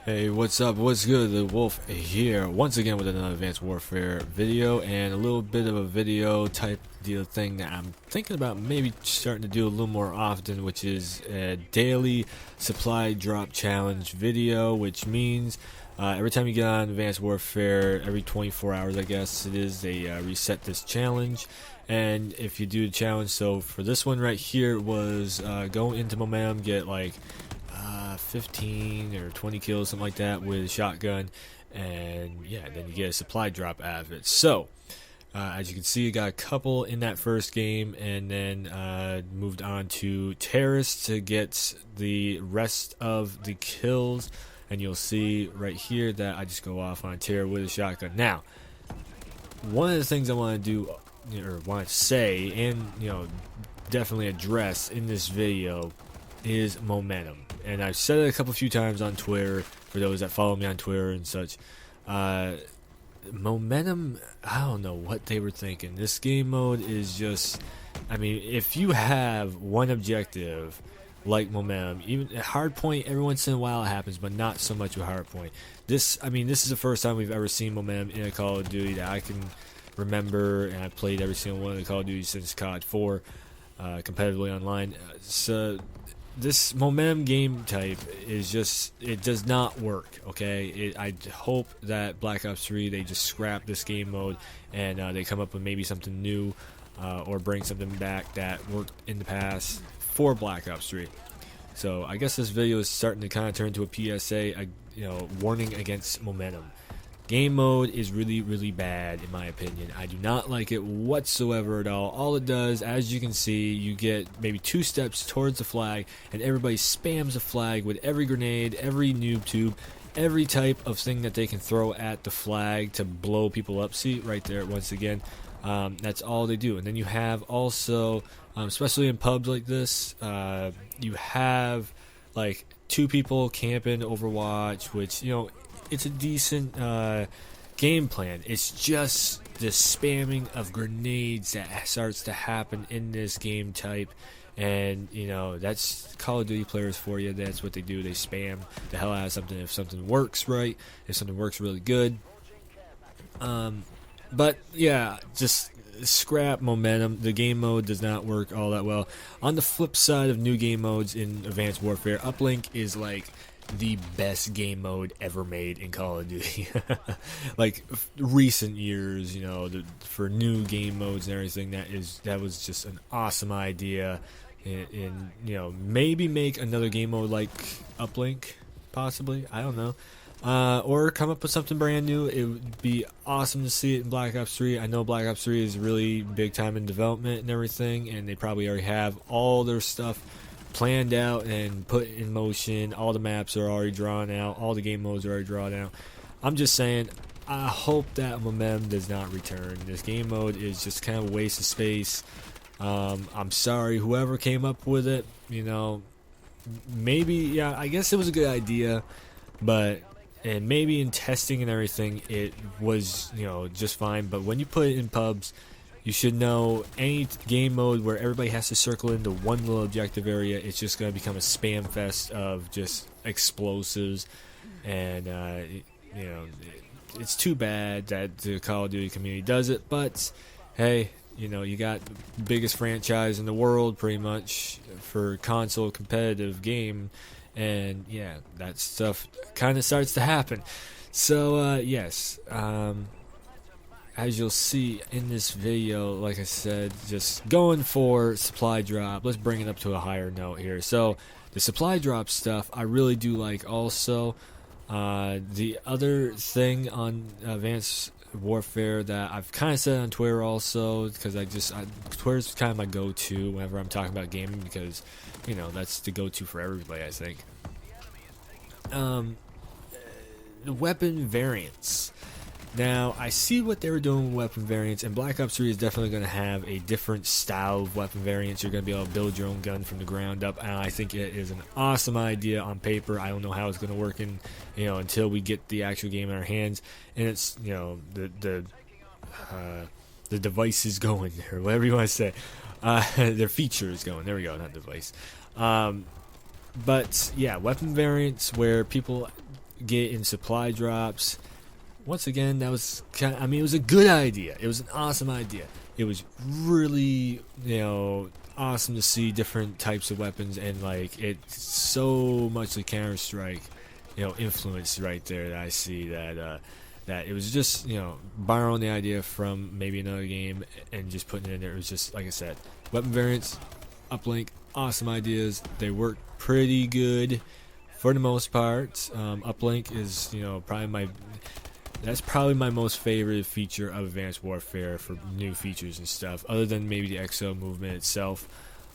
Hey, what's up? What's good? The Wolf here, once again with another Advanced Warfare video and a little bit of a video type deal thing that I'm thinking about maybe starting to do a little more often, which is a daily supply drop challenge video, which means every time you get on Advanced Warfare, every 24 hours, I guess it is, they reset this challenge. And if you do the challenge, so for this one right here was go into momentum, get like 15 or 20 kills, something like that, with a shotgun, and yeah, then you get a supply drop out of it. So as you can see, I got a couple in that first game, and then moved on to terrorists to get the rest of the kills. And you'll see right here that I just go off on a terror with a shotgun. Now, one of the things I want to do, or want to say, and definitely address in this video, is momentum. And I've said it a few times on Twitter, for those that follow me on Twitter and such. Momentum, I don't know what they were thinking. This game mode is just, I mean, if you have one objective like momentum, even at hardpoint, every once in a while it happens, but not so much with hardpoint. This is the first time we've ever seen momentum in a Call of Duty that I can remember, and I've played every single one of the Call of Duty since COD 4, competitively online. So this momentum game type is just, it does not work, okay? I hope that Black Ops 3, they just scrap this game mode and they come up with maybe something new, or bring something back that worked in the past for Black Ops 3. So I guess this video is starting to kind of turn into a PSA, warning against momentum. Game mode is really, really bad in my opinion. I do not like it whatsoever at all. All it does, as you can see, you get maybe 2 steps towards the flag, and everybody spams the flag with every grenade, every noob tube, every type of thing that they can throw at the flag to blow people up. See, right there, once again, that's all they do. And then you have also, especially in pubs like this, you have like 2 people camping Overwatch, which, it's a decent game plan. It's just the spamming of grenades that starts to happen in this game type, and that's Call of Duty players for you. That's what they do. They spam the hell out of something if something works right, if something works really good. But yeah, just scrap momentum. The game mode does not work all that well. On the flip side of new game modes in Advanced Warfare, Uplink is like the best game mode ever made in Call of Duty. Like recent years, for new game modes and everything, that was just an awesome idea. And maybe make another game mode like Uplink, possibly, I don't know. Or come up with something brand new. It would be awesome to see it in Black Ops 3. I know Black Ops 3 is really big time in development and everything, and they probably already have all their stuff planned out and put in motion. All the maps are already drawn out, all the game modes are already drawn out. I'm just saying, I hope that momentum does not return. This game mode is just kind of a waste of space. I'm sorry whoever came up with it. Maybe, yeah, I guess it was a good idea, but and maybe in testing and everything it was just fine, but when you put it in pubs, you should know any game mode where everybody has to circle into one little objective area, it's just going to become a spam fest of just explosives. And it's too bad that the Call of Duty community does it, but hey, you got the biggest franchise in the world pretty much for console competitive game, and yeah, that stuff kind of starts to happen. So yes, as you'll see in this video, like I said, just going for supply drop. Let's bring it up to a higher note here. So the supply drop stuff I really do like also. The other thing on Advanced Warfare that I've kind of said on Twitter also, because Twitter's kind of my go-to whenever I'm talking about gaming, because that's the go-to for everybody, I think. The weapon variants. Now, I see what they were doing with weapon variants, and Black Ops 3 is definitely going to have a different style of weapon variants. You're going to be able to build your own gun from the ground up, and I think it is an awesome idea on paper. I don't know how it's going to work until we get the actual game in our hands, and it's, the device is going, or whatever you want to say. Their feature is going. There we go, not device. But yeah, weapon variants where people get in supply drops. Once again, that was kind of, I mean, it was a good idea. It was an awesome idea. It was really, awesome to see different types of weapons, and like it's so much the Counter-Strike, influence right there that I see that it was just, borrowing the idea from maybe another game and just putting it in there. It was just, like I said, weapon variants, uplink, awesome ideas. They work pretty good for the most part. Uplink is, that's probably my most favorite feature of Advanced Warfare for new features and stuff, other than maybe the exo movement itself.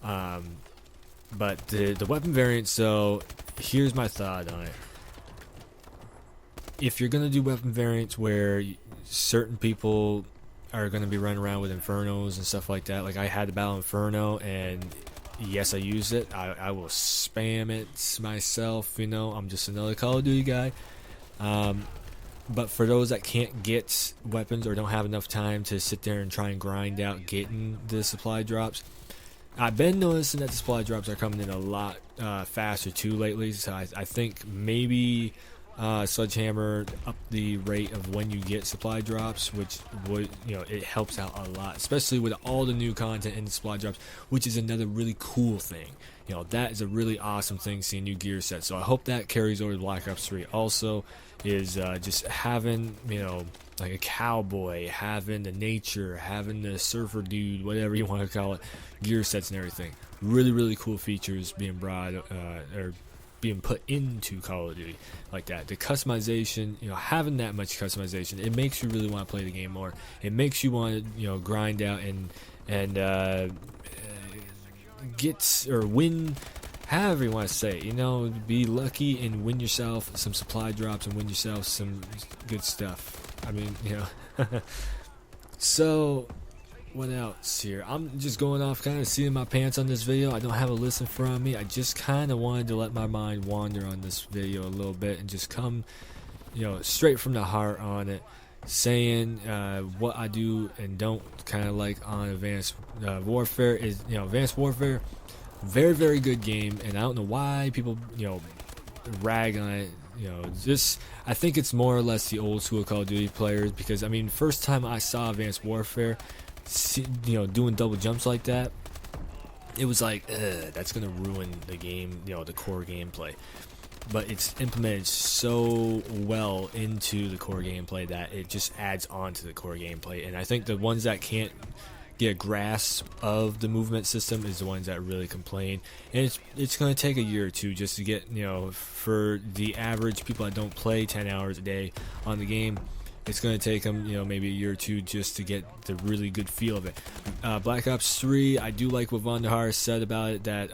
But the weapon variants, so here's my thought on it. If you're going to do weapon variants where certain people are going to be running around with Infernos and stuff like that, like I had the Battle Inferno, and yes, I used it. I will spam it myself, I'm just another Call of Duty guy. But for those that can't get weapons or don't have enough time to sit there and try and grind out getting the supply drops, I've been noticing that the supply drops are coming in a lot faster too lately. So I think maybe Sledgehammer up the rate of when you get supply drops, which would, it helps out a lot, especially with all the new content in the supply drops, which is another really cool thing. That is a really awesome thing, seeing new gear sets. So I hope that carries over to Black Ops 3 also, is just having, like a cowboy, having the nature, having the surfer dude, whatever you want to call it, gear sets and everything. Really, really cool features being brought, or being put into Call of Duty like that. The customization, having that much customization, it makes you really want to play the game more. It makes you want to, grind out and get or win, however you want to say it, be lucky and win yourself some supply drops and win yourself some good stuff. I mean, So what else here? I'm just going off kind of seeing my pants on this video. I don't have a list in front of me. I just kind of wanted to let my mind wander on this video a little bit and just come, straight from the heart on it, saying what I do and don't kind of like on Advanced Warfare. Is Advanced Warfare, very, very good game, and I don't know why people rag on it. Just, I think it's more or less the old school Call of Duty players, because I mean, first time I saw Advanced Warfare, doing double jumps like that, it was like, that's gonna ruin the game, the core gameplay. But it's implemented so well into the core gameplay that it just adds on to the core gameplay. And I think the ones that can't get a grasp of the movement system is the ones that really complain. And it's going to take a year or two just to get, for the average people that don't play 10 hours a day on the game, it's going to take them, maybe a year or two just to get the really good feel of it. Black Ops 3, I do like what Von der Haar said about it, that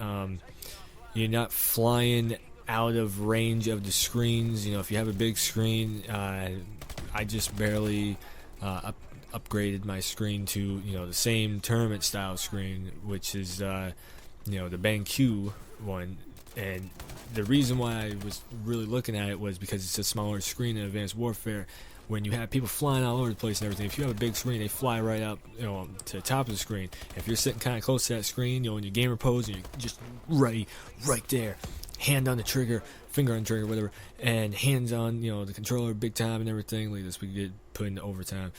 you're not flying out of range of the screens. If you have a big screen, I just barely upgraded my screen to the same tournament style screen, which is the BenQ one. And the reason why I was really looking at it was because it's a smaller screen in Advanced Warfare. When you have people flying all over the place and everything, if you have a big screen, they fly right up to the top of the screen. If you're sitting kind of close to that screen, in your gamer pose, and you're just ready right there, hand on the trigger, finger on the trigger, whatever, and hands on the controller big time and everything. Like this, we get put into overtime.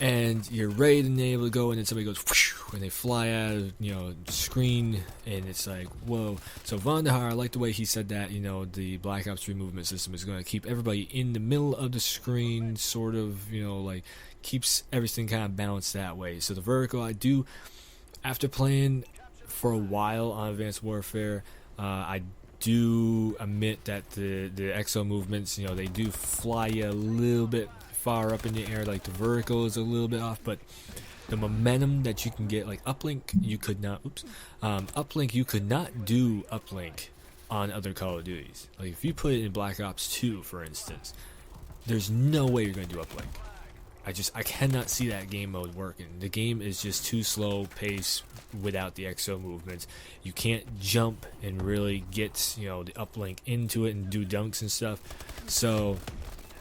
And you're ready and able to go, and then somebody goes whoosh, and they fly out of the screen, and it's like, whoa. So Von der Haar, I like the way he said that the Black Ops 3 movement system is going to keep everybody in the middle of the screen, sort of, like keeps everything kind of balanced that way. So the vertical, I do, after playing for a while on Advanced Warfare, I do admit that the exo movements, they do fly you a little bit far up in the air. Like the vertical is a little bit off, but the momentum that you can get, like uplink, you could not. Uplink, you could not do uplink on other Call of Duties. Like if you put it in Black Ops 2, for instance, there's no way you're gonna do uplink. I cannot see that game mode working. The game is just too slow paced without the exo movements. You can't jump and really get the uplink into it and do dunks and stuff. So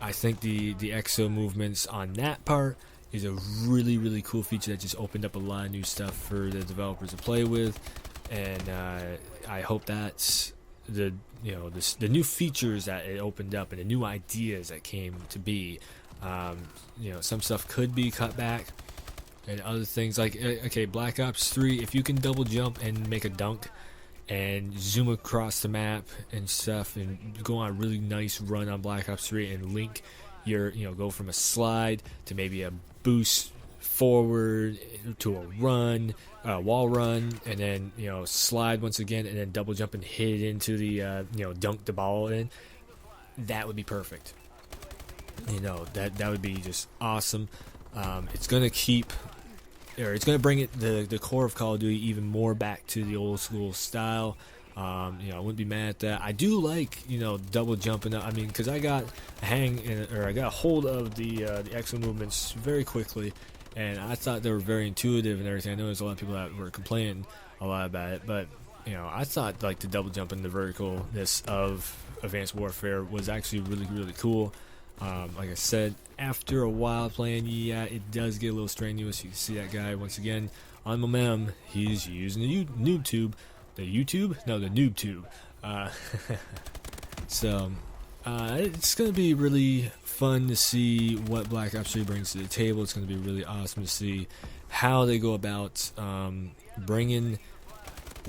I think the exo movements on that part is a really, really cool feature that just opened up a lot of new stuff for the developers to play with. And I hope that's the the new features that it opened up and the new ideas that came to be. Some stuff could be cut back, and other things like okay, Black Ops 3. If you can double jump and make a dunk and zoom across the map and stuff, and go on a really nice run on Black Ops 3, and link your go from a slide to maybe a boost forward to a run, wall run, and then slide once again, and then double jump and hit it into the dunk the ball in. That would be perfect. That would be just awesome. It's gonna it's gonna bring the core of Call of Duty even more back to the old school style. I wouldn't be mad at that. I do like double jumping. I mean, because I got I got a hold of the exo movements very quickly, and I thought they were very intuitive and everything. I know there's a lot of people that were complaining a lot about it, but I thought like the double jump and the verticalness of Advanced Warfare was actually really, really cool. Like I said, after a while playing, it does get a little strenuous. You can see that guy once again on Momentum. He's using the noob tube. The YouTube? No, the noob tube. So, it's going to be really fun to see what Black Ops 3 brings to the table. It's going to be really awesome to see how they go about bringing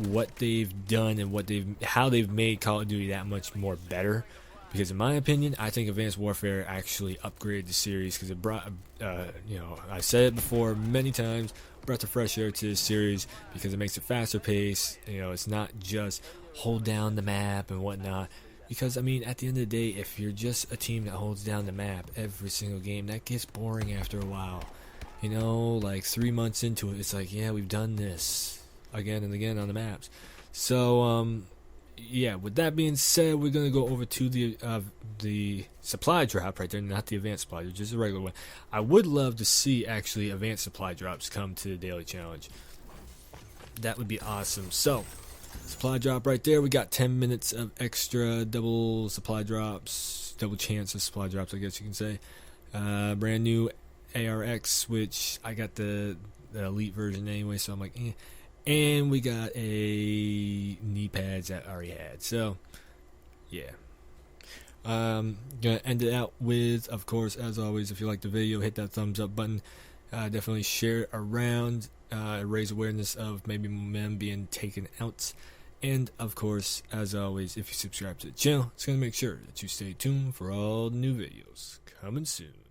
what they've done and how they've made Call of Duty that much more better. Because in my opinion, I think Advanced Warfare actually upgraded the series, because it brought, I said it before many times, brought the fresh air to the series, because it makes it faster paced. It's not just hold down the map and whatnot. Because, I mean, at the end of the day, if you're just a team that holds down the map every single game, that gets boring after a while. Like 3 months into it, it's like, yeah, we've done this again and again on the maps. So, with that being said, we're going to go over to the supply drop right there, not the advanced supply, just a regular one. I would love to see actually advanced supply drops come to the daily challenge. That would be awesome. So, supply drop right there. We got 10 minutes of extra double supply drops, double chance of supply drops, I guess you can say. Brand new ARX, which I got the elite version anyway, so I'm like, eh. And we got a knee pads that I already had. So, yeah. Gonna end it out with, of course, as always, if you like the video, hit that thumbs up button. Definitely share it around. Raise awareness of maybe Momentum being taken out. And, of course, as always, if you subscribe to the channel, it's going to make sure that you stay tuned for all the new videos coming soon.